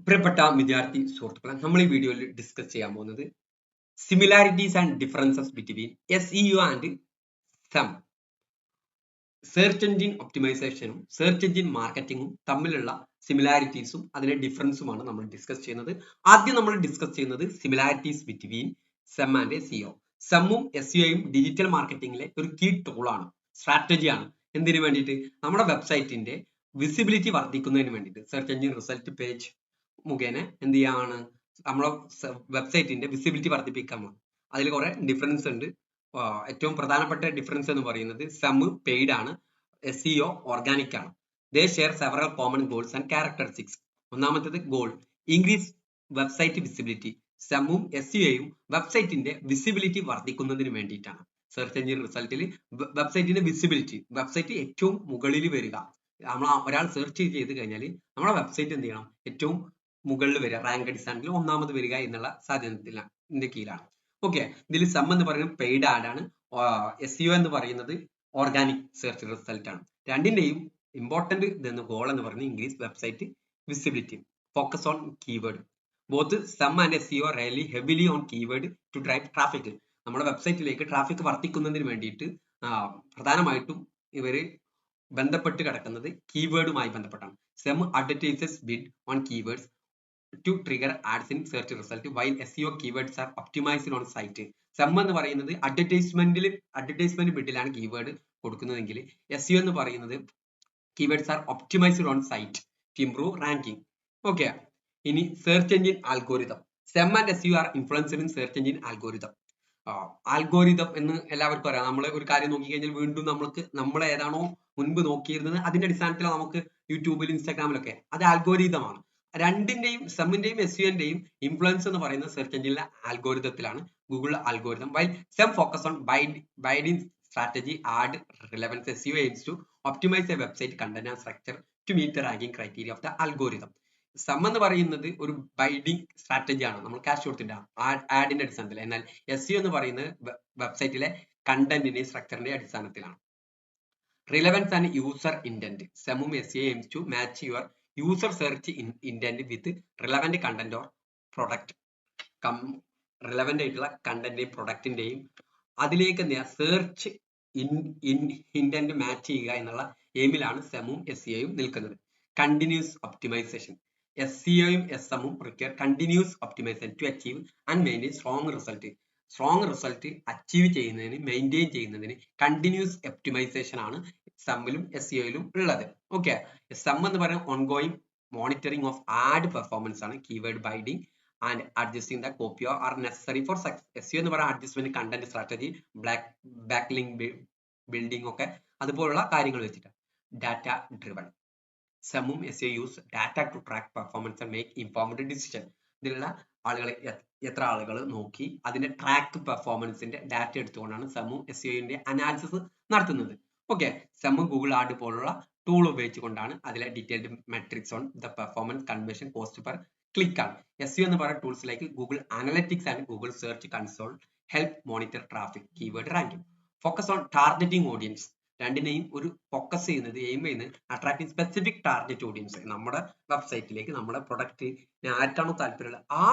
പ്രിയപ്പെട്ട വിദ്യാർത്ഥി സുഹൃത്തുക്കളെ, നമ്മൾ ഈ വീഡിയോയിൽ ഡിസ്കസ് ചെയ്യാൻ പോകുന്നത് similarities and differences between SEO and SEM. Search engine ഒപ്റ്റിമൈസേഷനും സെർച്ച് എഞ്ചിൻ മാർക്കറ്റിംഗും തമ്മിലുള്ള സിമിലാരിറ്റീസും അതിലെ ഡിഫറൻസുമാണ് നമ്മൾ ഡിസ്കസ് ചെയ്യുന്നത്. ആദ്യം നമ്മൾ ഡിസ്കസ് ചെയ്യുന്നത് similarities between SEM and SEO. SEMഉം SEOയും ഡിജിറ്റൽ മാർക്കറ്റിംഗിലെ ഒരു കീ ടൂളാണ്, സ്ട്രാറ്റജിയാണ്. എന്തിനു വേണ്ടിയിട്ട്? നമ്മുടെ വെബ്സൈറ്റിന്റെ വിസിബിലിറ്റി വർദ്ധിക്കുന്നതിന് വേണ്ടിയിട്ട്. സെർച്ച് എഞ്ചിൻ റിസൾട്ട് പേജ് മുഖേന എന്ത് ചെയ്യാണ് നമ്മളെ വെബ്സൈറ്റിന്റെ വിസിബിലിറ്റി വർദ്ധിപ്പിക്കാൻ. അതിൽ കുറെ ഡിഫറൻസ് ഉണ്ട്. ഏറ്റവും പ്രധാനപ്പെട്ട ഡിഫറൻസ് എന്ന് പറയുന്നത് SEM പെയ്ഡ് ആണ്, SEO ഓർഗാനിക് ആണ്. They share several common goals and characteristics. ഒന്നാമത്തേത് ഗോൾ, ഇൻക്രീസ് വെബ്സൈറ്റ് വിസിബിലിറ്റി. SEMഉം SEOയും വെബ്സൈറ്റിന്റെ വിസിബിലിറ്റി വർദ്ധിക്കുന്നതിന് വേണ്ടിയിട്ടാണ്. സെർച്ച് എഞ്ചിൻ റിസൾട്ടിൽ വെബ്സൈറ്റിന്റെ വിസിബിലിറ്റി, വെബ്സൈറ്റ് ഏറ്റവും മുകളിൽ വരിക. നമ്മൾ ഒരാൾ സെർച്ച് ചെയ്ത് കഴിഞ്ഞാൽ നമ്മുടെ വെബ്സൈറ്റ് എന്ത് ചെയ്യണം? ഏറ്റവും മുകളിൽ വരിക, റാങ്ക് അടിസ്ഥാനത്തിൽ ഒന്നാമത് വരിക എന്നുള്ള സാധ്യതത്തിന്റെ കീഴിലാണ്. ഓക്കെ, ഇതിൽ SEM എന്ന് പറയുന്നത് പെയ്ഡ് ആഡ് ആണ്, SEO എന്ന് പറയുന്നത് ഓർഗാനിക് സെർച്ച് റിസൾട്ട് ആണ്. രണ്ടിന്റെയും ഇമ്പോർട്ടന്റ് ഇതെന്ന് ഗോൾ എന്ന് പറയുന്നത് increase website visibility, focus on keyword. Both SEM and SEO rarely heavily on keyword to drive traffic. നമ്മുടെ വെബ്സൈറ്റിലേക്ക് ട്രാഫിക് വർദ്ധിക്കുന്നതിന് വേണ്ടിയിട്ട് പ്രധാനമായിട്ടും ഇവര് ബന്ധപ്പെട്ട് കിടക്കുന്നത് കീവേഡുമായി ബന്ധപ്പെട്ടാണ്. SEM advertises bid on keywords to trigger ads in search result while SEO keywords are optimized on site. SEM എന്ന് പറയുന്നത് അഡ്വർടൈസ്മെന്റ് ബിഡിലാണ് കീവേഡ് കൊടുക്കുന്നതെങ്കിൽ SEO എന്ന് പറയുന്നത് keywords are optimized on site to improve ranking. Okay, ഇനി search engine algorithm. SEM and SEO are influenced in search engine algorithm. Algorithm എന്ന് എല്ലാവർക്കും അറിയാം. നമ്മൾ ഒരു കാര്യം നോക്കി കഴിഞ്ഞാൽ വീണ്ടും നമ്മൾ ഏതാണോ മുൻപ് നോക്കിയിരുന്നത് അതിന്റെ അടിസ്ഥാനത്തിൽ നമുക്ക് യൂട്യൂബിൽ ഇൻസ്റ്റാഗ്രാമിലൊക്കെ അത് ആൽഗോരിതമാണ്. രണ്ടിന്റെയും SEMന്റെയും SEOന്റെയും ഇൻഫ്ലുവൻസ് എന്ന് പറയുന്നത് സെർച്ച് എഞ്ചിനിലെ ആൽഗോരിതത്തിലാണ്, Google algorithm. While SEM focus on bidding strategy ad relevance. SEO aims to optimize a website content and structure to meet the ranking criteria of the algorithm. SEM എന്ന് പറയുന്നത് ഒരു ബൈഡിംഗ് സ്ട്രാറ്റജിയാണ്, നമ്മൾ ക്യാഷ് കൊടുത്തിട്ട് ആഡിന്റെ അടിസ്ഥാനത്തിൽ. എന്നാൽ SEO എന്ന് പറയുന്നത് വെബ്സൈറ്റിലെ കണ്ടന്റിന്റെ സ്ട്രക്ചറിന്റെ അടിസ്ഥാനത്തിലാണ്. Relevance and user intent. SEMഉം SEO aims to match your user search intent with relevant content or product. Relevant ആയിട്ടുള്ള കണ്ടന്റിന്റെയും പ്രൊഡക്റ്റിന്റെയും അതിലേക്ക് സെർച്ച് ഇന്റന്റ് മാച്ച് ചെയ്യുക എന്നുള്ള എയിമിലാണ് SEMഉം SEOയും നിൽക്കുന്നത്. Continuous optimisation. SEOയും SEMഉം require continuous optimization to achieve and maintain strong result. Strong result achieve ചെയ്യുന്നതിന്, മെയിൻറ്റെയിൻ ചെയ്യുന്നതിന് കണ്ടിന്യൂസ് ഒപ്റ്റിമൈസേഷൻ ആണ് SEMലും SEOയിലും ഉള്ളത്. ഓക്കെ, SEM എന്ന് പറയുന്നത് ongoing monitoring of ad performance ആണ്. Keyword bidding and adjusting the copy are necessary for success. SEO എന്ന് പറയുന്ന adjustment, content strategy, backlink building ഒക്കെ അതുപോലുള്ള കാര്യങ്ങൾ വെച്ചിട്ട്. Data driven. SEMഉം SEO use data to track performance and make informed decision. ഇതിലുള്ള ആളുകളെ എത്ര ആളുകൾ നോക്കി അതിന്റെ ട്രാക്ക് പെർഫോമൻസിന്റെ ഡാറ്റ എടുത്തുകൊണ്ടാണ് SEMഉം SEOന്റെ അനാലിസിസ് നടത്തുന്നത്. ഓക്കെ, SEM ഗൂഗിൾ ആഡ് പോലുള്ള ടൂൾ ഉപയോഗിച്ചുകൊണ്ടാണ് അതിലെ detailed metrics on the performance, conversion, cost per click ആണ്. SEO എന്ന് പറയുന്ന tools like Google analytics and Google search console help monitor traffic, keyword ranking. Focus on targeting audience. രണ്ടിനെയും ഒരു focus ചെയ്യുന്നത്, aim ചെയ്യുന്നത് അട്രാക്ടിങ് സ്പെസിഫിക് ടാർഗറ്റ് ഓഡിയൻസ്. നമ്മുടെ വെബ്സൈറ്റിലേക്ക് നമ്മുടെ പ്രൊഡക്റ്റിന് ആർക്കാണോ താല്പര്യമുള്ളത് ആ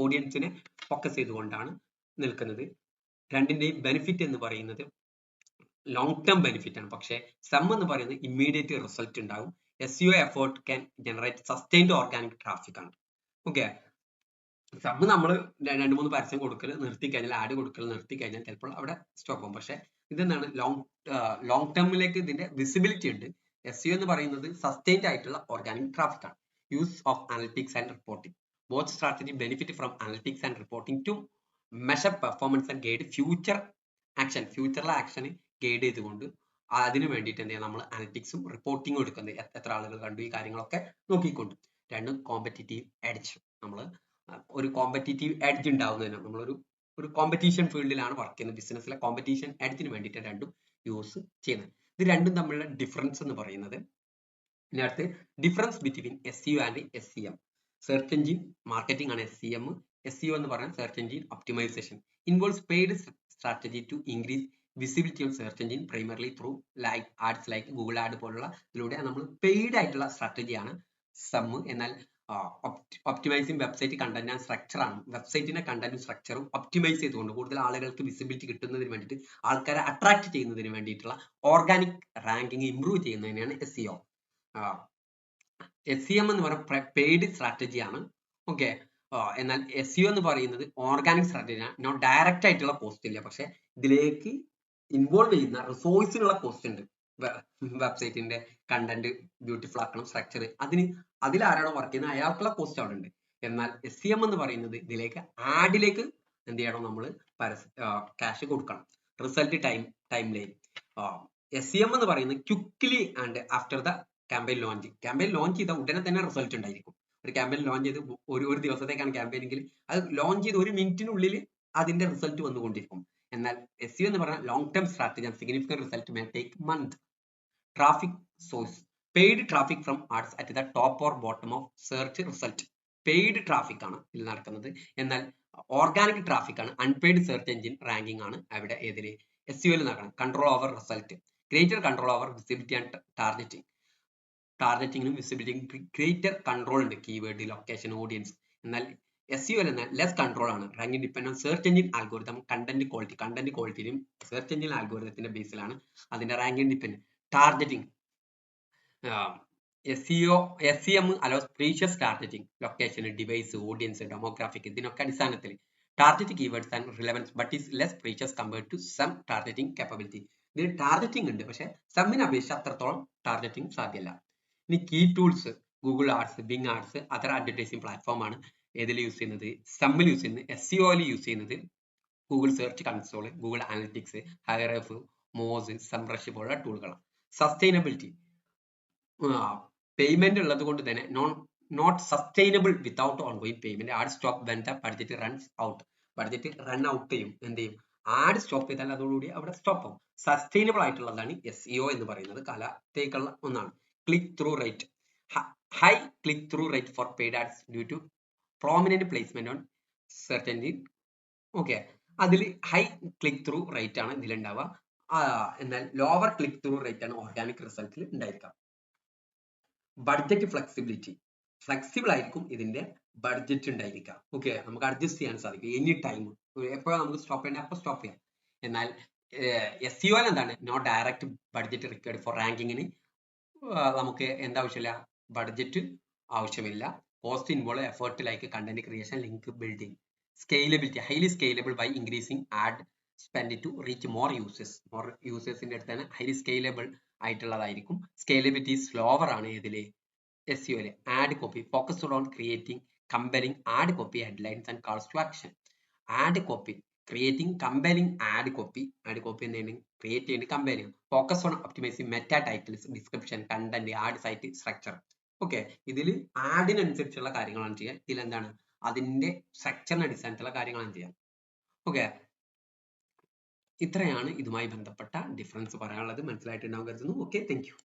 ഓഡിയൻസിനെ ഫോക്കസ് ചെയ്തുകൊണ്ടാണ് നിൽക്കുന്നത്. രണ്ടിന്റെയും ബെനിഫിറ്റ് എന്ന് പറയുന്നത് ലോങ് ടേം ബെനിഫിറ്റ് ആണ്. പക്ഷേ SEM എന്ന് പറയുന്നത് ഇമ്മീഡിയറ്റ് റിസൾട്ട് ഉണ്ടാകും. SEO effort can generate sustained organic traffic ആണ്. ഓക്കെ, SEM നമ്മൾ 2-3 പരസ്യം കൊടുക്കൽ നിർത്തി കഴിഞ്ഞാൽ, ആഡ് കൊടുക്കൽ നിർത്തി കഴിഞ്ഞാൽ ചിലപ്പോൾ അവിടെ സ്റ്റോപ്പ് ആകും. പക്ഷെ ഇതെന്താണ്, ലോങ് ടേമിലേക്ക് ഇതിന്റെ വിസിബിലിറ്റി ഉണ്ട്. SEO എന്ന് പറയുന്നത് സസ്റ്റൈൻഡ് ആയിട്ടുള്ള ഓർഗാനിക് ട്രാഫിക് ആണ്. Use of analytics and reporting. Both strategy benefit from analytics and reporting to measure performance and guide future action. ഫ്യൂച്ചറിലെ ആക്ഷന് ഗൈഡ് ചെയ്തുകൊണ്ട് അതിന് വേണ്ടിയിട്ട് എന്ത് ചെയ്യാം, നമ്മൾ അനലിറ്റിക്സും റിപ്പോർട്ടിങ്ങും എടുക്കുന്നത്. എത്ര ആളുകൾ കണ്ടു, ഈ കാര്യങ്ങളൊക്കെ നോക്കിക്കൊണ്ട്. രണ്ടും കോമ്പറ്റീറ്റീവ് എഡ്ജ്. നമ്മൾ ഒരു കോമ്പറ്റീറ്റീവ് എഡ്ജ് ഉണ്ടാവുന്നതിന് നമ്മളൊരു കോമ്പറ്റീഷൻ ഫീൽഡിലാണ് വർക്ക് ചെയ്യുന്നത്. ബിസിനസ്സിലെ കോമ്പറ്റീഷൻ എഡ്ജിന് വേണ്ടിയിട്ട് രണ്ടും യൂസ് ചെയ്യുന്നത്. ഇത് രണ്ടും തമ്മിലുള്ള ഡിഫറൻസ് എന്ന് പറയുന്നത്. ഇതിനകത്ത് difference between SEO and SEM. Search engine marketing ആണ് SEM. SEO എന്ന് പറയുന്നത് search engine optimisation. Involves paid strategy to increase visibility on search engine primarily through like ads like Google ad പോലുള്ള ഇതിലൂടെ നമ്മൾ പെയ്ഡ് ആയിട്ടുള്ള സ്ട്രാറ്റജിയാണ് SEM. എന്നാൽ optimising website content and structure ആണ്. വെബ്സൈറ്റിന്റെ കണ്ടന്റും സ്ട്രക്ചറും ഒപ്റ്റിമൈസ് ചെയ്തുകൊണ്ട് കൂടുതൽ ആളുകൾക്ക് വിസിബിലിറ്റി കിട്ടുന്നതിന് വേണ്ടിയിട്ട്, ആൾക്കാരെ അട്രാക്ട് ചെയ്യുന്നതിന് വേണ്ടിയിട്ടുള്ള ഓർഗാനിക് റാങ്കിങ് ഇംപ്രൂവ് ചെയ്യുന്നതിനാണ് SEO. SEM എന്ന് പറയുന്ന പെയ്ഡ് സ്ട്രാറ്റജി ആണ്. ഓക്കെ, എന്നാൽ SEO എന്ന് പറയുന്നത് ഓർഗാനിക് സ്ട്രാറ്റജിയാണ്. നോട്ട് ഡയറക്റ്റ് ആയിട്ടുള്ള കോസ്റ്റ് ഇല്ല, പക്ഷെ ഇതിലേക്ക് ഇൻവോൾവ് ചെയ്യുന്ന റിസോഴ്സിനുള്ള കോസ്റ്റ് ഉണ്ട്. വെബ്സൈറ്റിന്റെ കണ്ടന്റ് ബ്യൂട്ടിഫുൾ ആക്കണം, സ്ട്രക്ചർ, അതിലാരാണോ വർക്ക് ചെയ്യുന്നത് അയാൾക്കുള്ള കോസ്റ്റ് അവിടെ ഉണ്ട്. എന്നാൽ SEM എന്ന് പറയുന്നത് ഇതിലേക്ക് ആഡിലേക്ക് എന്ത് ചെയ്യണം, നമ്മൾ ക്യാഷ് കൊടുക്കണം. Result time line. SEM എന്ന് പറയുന്നത് quickly and after the campaign launch ചെയ്ത ഉടനെ തന്നെ റിസൾട്ട് ഉണ്ടായിരിക്കും. ഒരു ക്യാമ്പയിൻ ലോഞ്ച് ചെയ്ത് ഒരു ദിവസത്തേക്കാണ് ക്യാമ്പയിൻ എങ്കിൽ അത് ലോഞ്ച് ചെയ്ത് 1 മിനിറ്റിനുള്ളിൽ അതിന്റെ റിസൾട്ട് വന്നുകൊണ്ടിരിക്കും. എന്നാൽ SEO എന്ന് പറഞ്ഞാൽ long term strategy and significant result may take month. Traffic source, paid traffic from ads at the top or bottom of search result. Paid traffic ആണ് ഇതിൽ നടക്കുന്നത്. എന്നാൽ ഓർഗാനിക് ട്രാഫിക് ആണ്, അൺപെയ്ഡ് സെർച്ച് എഞ്ചിൻ റാങ്കിങ് ആണ് അവിടെ ഏതില് SEO നടക്കണം. Control over result, greater control over visibility and ടാർഗറ്റിംഗിനും വിസിബിലിറ്റിയും ഗ്രേറ്റർ കൺട്രോൾ ഉണ്ട്. Keyword, location, audience. എന്നാൽ SEO എന്നാൽ ലെസ് കൺട്രോൾ ആണ്. Ranking depend on search engine algorithm, content ക്വാളിറ്റിയിലും സെർച്ച് എഞ്ചിൻ ആൽഗോരിതത്തിന്റെ ബേസിലാണ് അതിന്റെ ranking depend. Targeting, SEM allows precious targeting, location, device, audience, demographic, ഇതിനൊക്കെ അടിസ്ഥാനത്തിൽ target keywords and relevance but is less precious compared to SEM targeting capability. ഇതിൽ targeting ഉണ്ട്, പക്ഷെ സമ്മിനെ അപേക്ഷിച്ച് അത്രത്തോളം ടാർഗറ്റിംഗ് സാധ്യമല്ല. ഇനി key tools, Google ads, Bing ads, other advertising platform ആണ് ഏതിൽ യൂസ് ചെയ്യുന്നത്, സമ്മിൽ യൂസ് ചെയ്യുന്നത്. SEOയിൽ യൂസ് ചെയ്യുന്നത് Google search console, Google analytics, Ahrefs, Moz, SEMrush പോലുള്ള ടൂളുകളാണ്. സസ്റ്റൈനബിലിറ്റി, പേയ്മെന്റ് ഉള്ളത് കൊണ്ട് തന്നെ not sustainable without ongoing payment. Ad stop when the budget runs out. Budget run out ചെയ്യും, എന്ത് ചെയ്യും, ആഡ് സ്റ്റോപ്പ് ചെയ്താൽ അതോടുകൂടി അവിടെ സ്റ്റോപ്പ് ആവും. സസ്റ്റൈനബിൾ ആയിട്ടുള്ളതാണ് SEO എന്ന് പറയുന്നത്, കാലത്തേക്കുള്ള ഒന്നാണ്. Click through rate, high click through rate for paid ads due to prominent placement on search engine. Okay, അതിൽ ഹൈ ക്ലിക്ക് ത്രൂ റേറ്റ് ആണ് ഇതിലുണ്ടാവുക. എന്നാൽ ലോവർ ക്ലിക്ക് ത്രൂ റേറ്റ് ആണ് ഓർഗാനിക് റിസൾട്ടിൽ ഉണ്ടായിരിക്കുക. ബഡ്ജറ്റ് ഫ്ലെക്സിബിലിറ്റി, ഫ്ലെക്സിബിൾ ആയിരിക്കും ഇതിന്റെ ബഡ്ജറ്റ് ഉണ്ടായിരിക്കുക. ഓക്കെ, നമുക്ക് അഡ്ജസ്റ്റ് ചെയ്യാൻ സാധിക്കും എനി ടൈം. എപ്പോഴാണ് നമുക്ക് സ്റ്റോപ്പ് ചെയ്യേണ്ടത് അപ്പോൾ സ്റ്റോപ്പ് ചെയ്യാം. എന്നാൽ SEO എന്താണ്, no direct budget required for റാങ്കിങ്ങിന് നമുക്ക് എന്താവശ്യമില്ല, ബഡ്ജറ്റ് ആവശ്യമില്ല. Cost involve effort like content creation, link building. Scalability, highly scalable by increasing ad spend to reach more യൂസേഴ്സിന്റെ അടുത്ത് തന്നെ ഹൈലി സ്കെയിലബിൾ ആയിട്ടുള്ളതായിരിക്കും. സ്കെയിലബിലിറ്റി സ്ലോവർ ആണ് ഇതില് SEOയില്. Ad copy, focused on creating compelling ad copy, headlines and calls to action. Ad copy, creating compelling ad copy എന്താണ് create ചെയ്യേണ്ടത്, compelling. Focus on optimising meta titles, description, content, and site structure. Okay, ഇതിൽ ആഡിനനുസരിച്ചുള്ള കാര്യങ്ങളാണ് ചെയ്യുക. ഇതിലെന്താണ്, അതിന്റെ സ്ട്രക്ചറിന് അടിസ്ഥാനത്തിലുള്ള കാര്യങ്ങളാണ് ചെയ്യുക. ഓക്കെ, ഇത്രയാണ് ഇതുമായി ബന്ധപ്പെട്ട ഡിഫറൻസ് പറയാനുള്ളത്. മനസ്സിലായിട്ടുണ്ടാവും കരുതുന്നു. Okay, thank you.